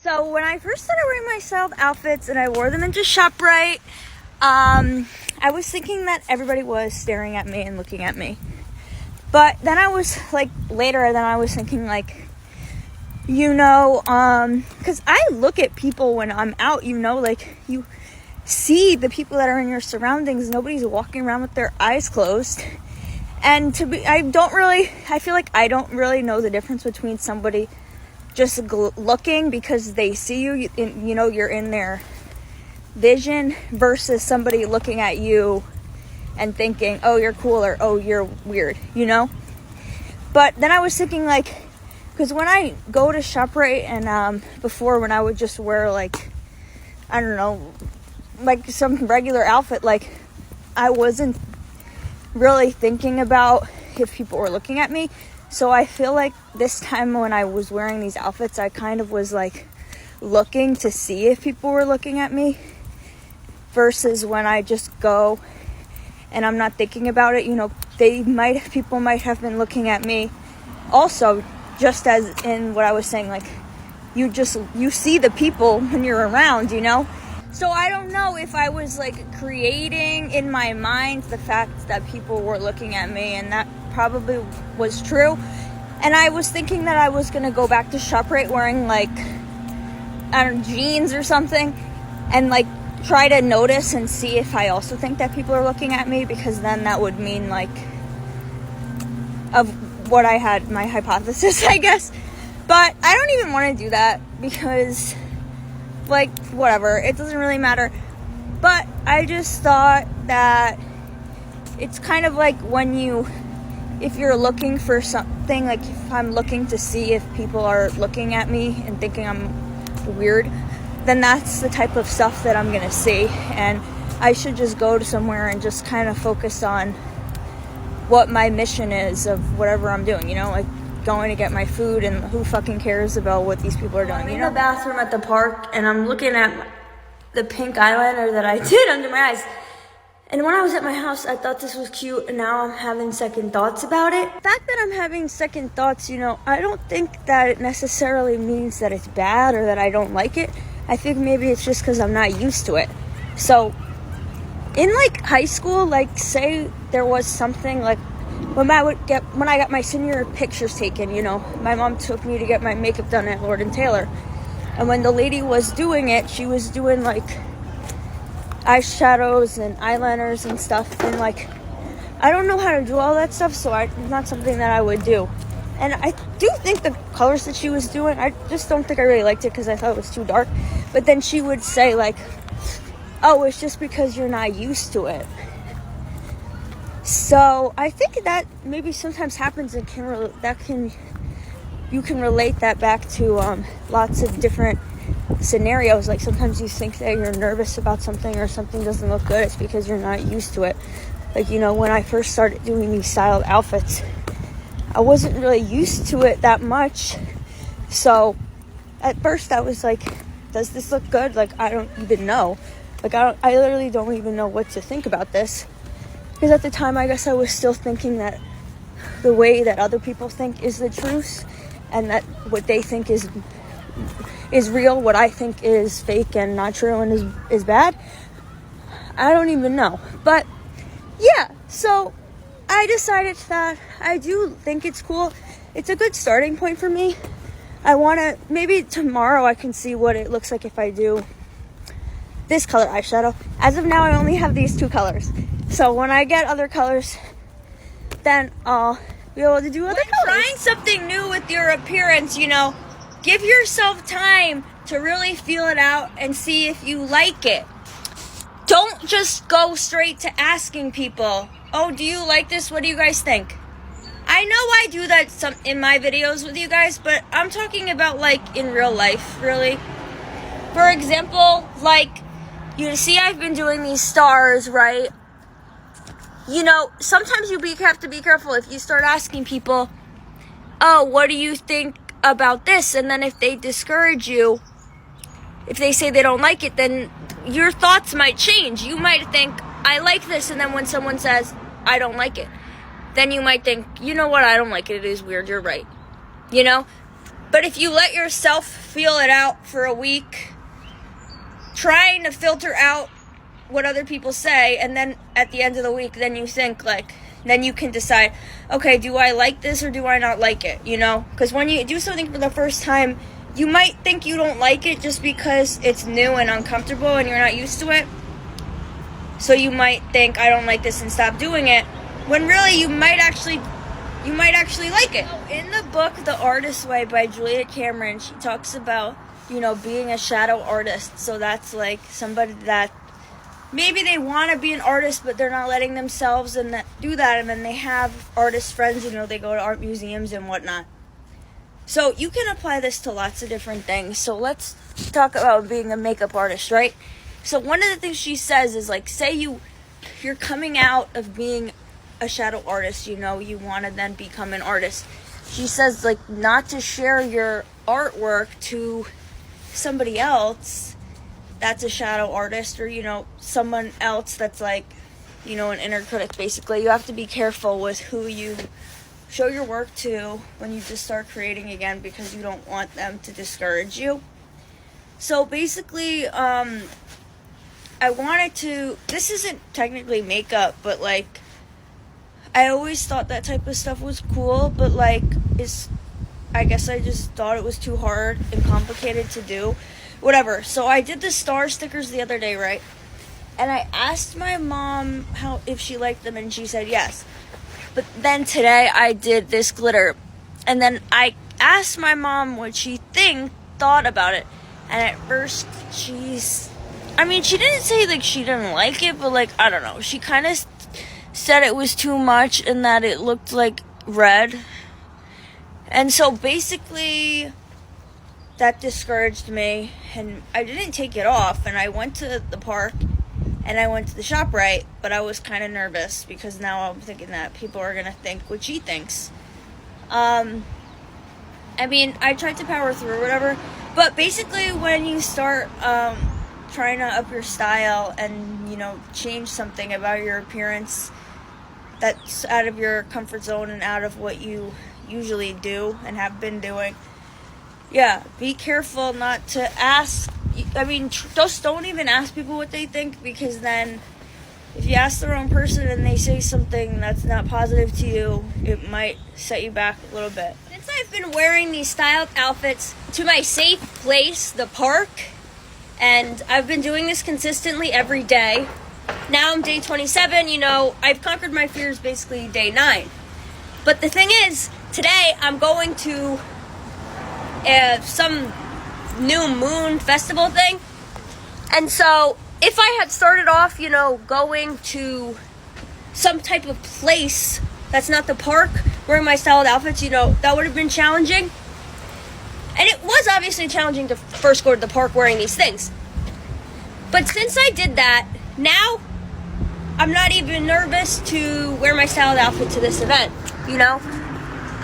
So when I first started wearing my styled outfits and I wore them into ShopRite, I was thinking that everybody was staring at me and looking at me. But then I was later, then I was thinking because I look at people when I'm out, you see the people that are in your surroundings. Nobody's walking around with their eyes closed. And I feel like I don't really know the difference between somebody just looking because they see you, you're in their vision, versus somebody looking at you and thinking, oh, you're cool, or oh, you're weird, But then I was thinking, because when I go to ShopRite and before, when I would just wear some regular outfit, I wasn't really thinking about if people were looking at me. So I feel like this time when I was wearing these outfits, I kind of was looking to see if people were looking at me, versus when I just go and I'm not thinking about it. People might have been looking at me also, just as in what I was saying, you see the people when you're around, So I don't know if I was creating in my mind the fact that people were looking at me, and that probably was true. And I was thinking that I was gonna go back to ShopRite wearing jeans or something, and try to notice and see if I also think that people are looking at me, because then that would mean of what I had, my hypothesis, I guess. But I don't even want to do that because whatever, it doesn't really matter. But I just thought that it's kind of if you're looking for something, if I'm looking to see if people are looking at me and thinking I'm weird, then that's the type of stuff that I'm gonna see. And I should just go to somewhere and just kind of focus on what my mission is of whatever I'm doing, going to get my food, and who fucking cares about what these people are doing. I'm in the bathroom at the park, and I'm looking at the pink eyeliner that I did under my eyes. And when I was at my house, I thought this was cute, and now I'm having second thoughts about it. The fact that I'm having second thoughts, I don't think that it necessarily means that it's bad or that I don't like it. I think maybe it's just because I'm not used to it. So in high school, say there was something when I got my senior pictures taken, my mom took me to get my makeup done at Lord & Taylor. And when the lady was doing it, she was doing eyeshadows and eyeliners and stuff, and I don't know how to do all that stuff, so it's not something that I would do. And I do think the colors that she was doing, I just don't think I really liked it because I thought it was too dark. But then she would say oh, it's just because you're not used to it. So I think that maybe sometimes happens, and you can relate that back to lots of different scenarios. Sometimes you think that you're nervous about something or something doesn't look good, it's because you're not used to it. When I first started doing these styled outfits, I wasn't really used to it that much. So at first I was does this look good? I don't even know. I literally don't even know what to think about this. Because at the time, I guess I was still thinking that the way that other people think is the truth, and that what they think is real, what I think is fake and not true and is bad. I don't even know. But yeah, so I decided that I do think it's cool. It's a good starting point for me. I want to, maybe tomorrow I can see what it looks like if I do this color eyeshadow. As of now, I only have these two colors. So when I get other colors, then I'll be able to do other colors. Trying something new with your appearance, give yourself time to really feel it out and see if you like it. Don't just go straight to asking people, oh, do you like this? What do you guys think? I know I do that in my videos with you guys, but I'm talking about in real life, really. For example, you see I've been doing these stars, right? Sometimes you have to be careful if you start asking people, oh, what do you think about this? And then if they discourage you, if they say they don't like it, then your thoughts might change. You might think, I like this, and then when someone says, I don't like it, then you might think, you know what, I don't like it, it is weird, you're right. But if you let yourself feel it out for a week, trying to filter out what other people say, and then at the end of the week, then you think, like, then you can decide, okay, do I like this or do I not like it, you know? Because when you do something for the first time, you might think you don't like it just because it's new and uncomfortable and you're not used to it. So you might think, I don't like this, and stop doing it, when really you might actually like it. In the book The Artist's Way by Julia Cameron, she talks about, you know, being a shadow artist. So that's like somebody that maybe they want to be an artist, but they're not letting themselves do that. And then they have artist friends, you know, they go to art museums and whatnot. So you can apply this to lots of different things. So let's talk about being a makeup artist, right? So one of the things she says is, like, say you're coming out of being a shadow artist, you know, you want to then become an artist. She says, like, not to share your artwork to somebody else that's a shadow artist, or, you know, someone else that's, like, you know, an inner critic. Basically, you have to be careful with who you show your work to when you just start creating again, because you don't want them to discourage you. So basically, I wanted to, this isn't technically makeup, but, like, I always thought that type of stuff was cool, but, like, I guess I just thought it was too hard and complicated to do. Whatever. So I did the star stickers the other day, right? And I asked my mom if she liked them, and she said yes. But then today I did this glitter, and then I asked my mom what she thought about it. And at first she didn't say, like, she didn't like it, but, like, I don't know. She kind of said it was too much and that it looked like red. And so basically that discouraged me, and I didn't take it off, and I went to the park and I went to the ShopRite, but I was kind of nervous because now I'm thinking that people are going to think what she thinks. I tried to power through or whatever, but basically when you start trying to up your style and, you know, change something about your appearance that's out of your comfort zone and out of what you usually do and have been doing, yeah, be careful not to ask. Just don't even ask people what they think, because then if you ask the wrong person and they say something that's not positive to you, it might set you back a little bit. Since I've been wearing these styled outfits to my safe place, the park, and I've been doing this consistently every day. Now I'm day 27, you know, I've conquered my fears basically day 9. But the thing is, today I'm going to some new moon festival thing. And so if I had started off, you know, going to some type of place that's not the park, wearing my styled outfits, you know, that would have been challenging. And it was obviously challenging to first go to the park wearing these things. But since I did that, now I'm not even nervous to wear my styled outfit to this event, you know?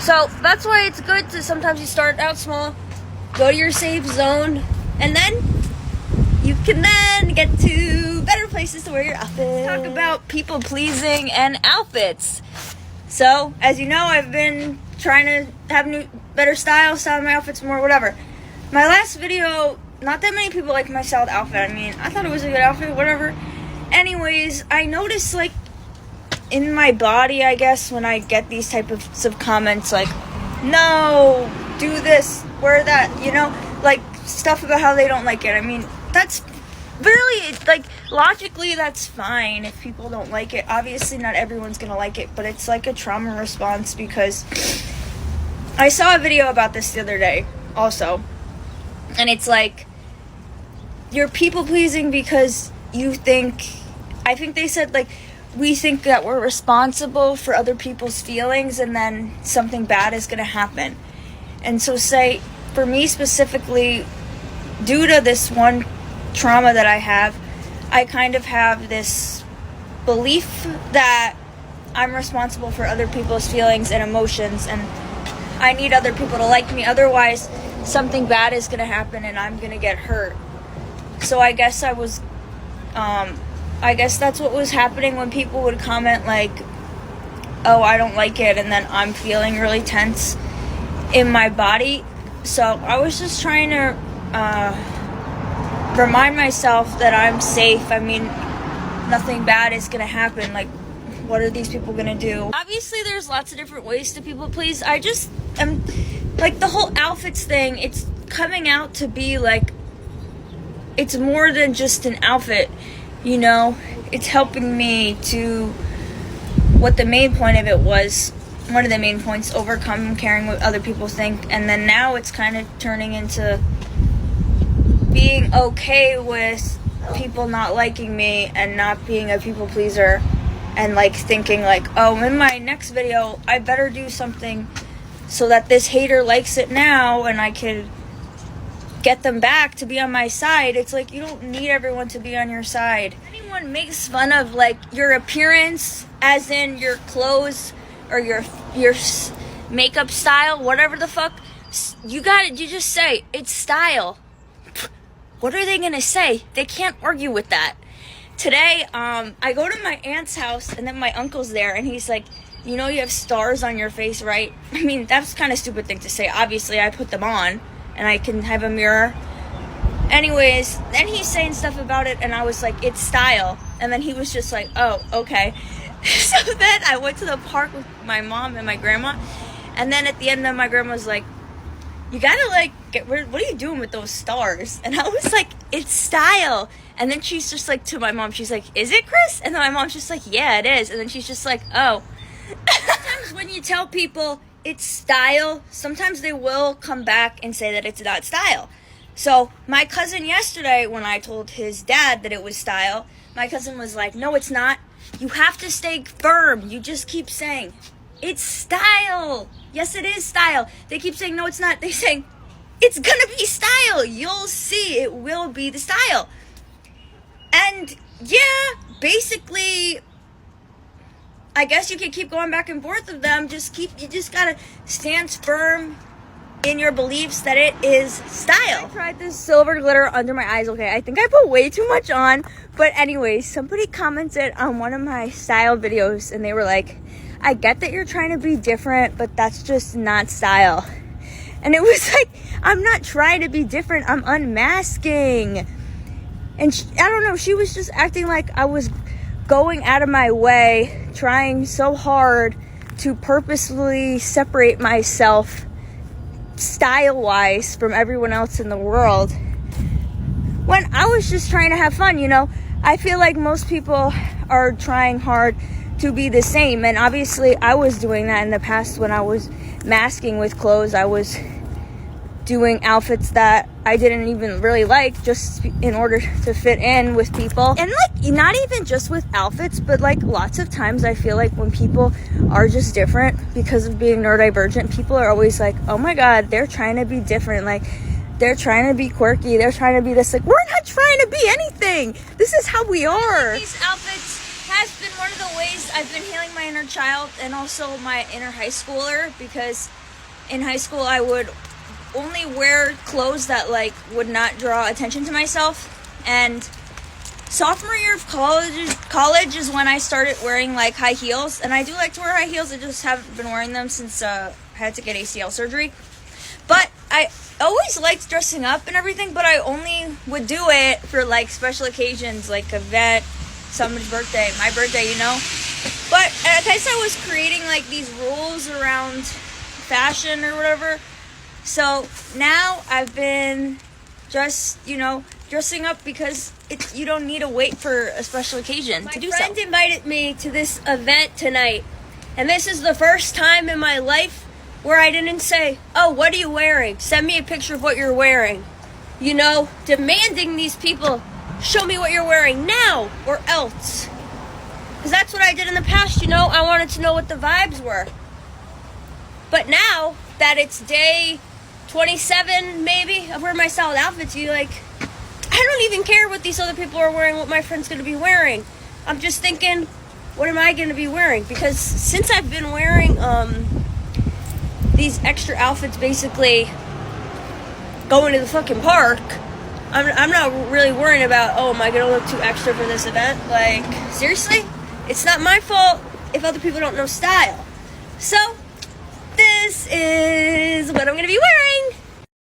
So that's why it's good to sometimes you start out small, go to your safe zone, and then you can then get to better places to wear your outfit. Talk about people pleasing and outfits. So, as you know, I've been trying to have better style my outfits more, whatever. My last video, not that many people liked my styled outfit. I thought it was a good outfit, whatever. Anyways, I noticed, like, in my body, I guess, when I get these type of comments, like, no, do this, wear that, you know, like, stuff about how they don't like it. That's really, like, logically, that's fine if people don't like it. Obviously, not everyone's gonna like it, but it's like a trauma response, because I saw a video about this the other day, also, and it's like, you're people-pleasing because I think they said, like, we think that we're responsible for other people's feelings, and then something bad is going to happen. And so, say, for me specifically, due to this one trauma that I have, I kind of have this belief that I'm responsible for other people's feelings and emotions, and I need other people to like me. Otherwise, something bad is going to happen and I'm going to get hurt. So I guess that's what was happening when people would comment, like, oh, I don't like it, and then I'm feeling really tense in my body. So I was just trying to remind myself that I'm safe. I mean, nothing bad is gonna happen. Like, what are these people gonna do? Obviously, there's lots of different ways to people please. I just am, like, the whole outfits thing, it's coming out to be like, it's more than just an outfit, you know? It's helping me to, what the main point of it was, one of the main points, overcome caring what other people think. And then now it's kind of turning into being okay with people not liking me and not being a people pleaser, and like thinking like, oh, in my next video I better do something so that this hater likes it now and I can get them back to be on my side. It's like, you don't need everyone to be on your side. Anyone makes fun of like your appearance, as in your clothes or your makeup style, whatever the fuck, you just say it's style. What are they gonna say? They can't argue with that. Today, I go to my aunt's house, and then my uncle's there, and he's like, you know, you have stars on your face, right? I mean, that's kind of stupid thing to say. Obviously, I put them on, and I can have a mirror. Anyways, then he's saying stuff about it, and I was like, it's style. And then he was just like, oh, okay. So then I went to the park with my mom and my grandma, and then at the end, my grandma was like, you gotta like get rid, what are you doing with those stars? And I was like, it's style. And then she's just like, to my mom, she's like, is it, Chris? And then my mom's just like, yeah, it is. And then she's just like, oh. Sometimes when you tell people it's style, sometimes they will come back and say that it's not style. So my cousin yesterday, when I told his dad that it was style, my cousin was like, no, it's not. You have to stay firm. You just keep saying, it's style. Yes, it is style. They keep saying, no, it's not. They're saying, it's gonna be style. You'll see, it will be the style. And yeah, basically, I guess you can keep going back and forth with them. You just gotta stand firm in your beliefs that it is style. I tried this silver glitter under my eyes. Okay, I think I put way too much on. But anyway, somebody commented on one of my style videos, and they were like, I get that you're trying to be different, but that's just not style. And it was like, I'm not trying to be different. I'm unmasking. And I don't know, she was just acting like I was going out of my way, trying so hard to purposefully separate myself style-wise from everyone else in the world, when I was just trying to have fun, you know? I feel like most people are trying hard to be the same, and obviously I was doing that in the past when I was masking with clothes. I was doing outfits that I didn't even really like just in order to fit in with people. And like, not even just with outfits, but like lots of times I feel like when people are just different because of being neurodivergent, people are always like, oh my god, they're trying to be different, like they're trying to be quirky, they're trying to be this. Like, we're not trying to be anything. This is how we are. These outfits has been one of the ways I've been healing my inner child and also my inner high schooler, because in high school I would only wear clothes that like would not draw attention to myself. And sophomore year of college is when I started wearing like high heels, and I do like to wear high heels. I just haven't been wearing them since I had to get ACL surgery. But I always liked dressing up and everything, but I only would do it for like special occasions, like event, someone's birthday, my birthday, you know. But I guess I was creating like these rules around fashion or whatever. So now I've been just, you know, dressing up because you don't need to wait for a special occasion to do so. My friend invited me to this event tonight, and this is the first time in my life where I didn't say, oh, what are you wearing? Send me a picture of what you're wearing. You know, demanding these people, show me what you're wearing now or else. Because that's what I did in the past, you know. I wanted to know what the vibes were. But now that it's day 27 maybe of wearing my styled outfits, you like, I don't even care what these other people are wearing, what my friend's gonna be wearing. I'm just thinking, what am I gonna be wearing? Because since I've been wearing these extra outfits, basically going to the fucking park, I'm not really worrying about, oh, am I gonna look too extra for this event? Like, seriously? It's not my fault if other people don't know style. So this is what I'm gonna be wearing.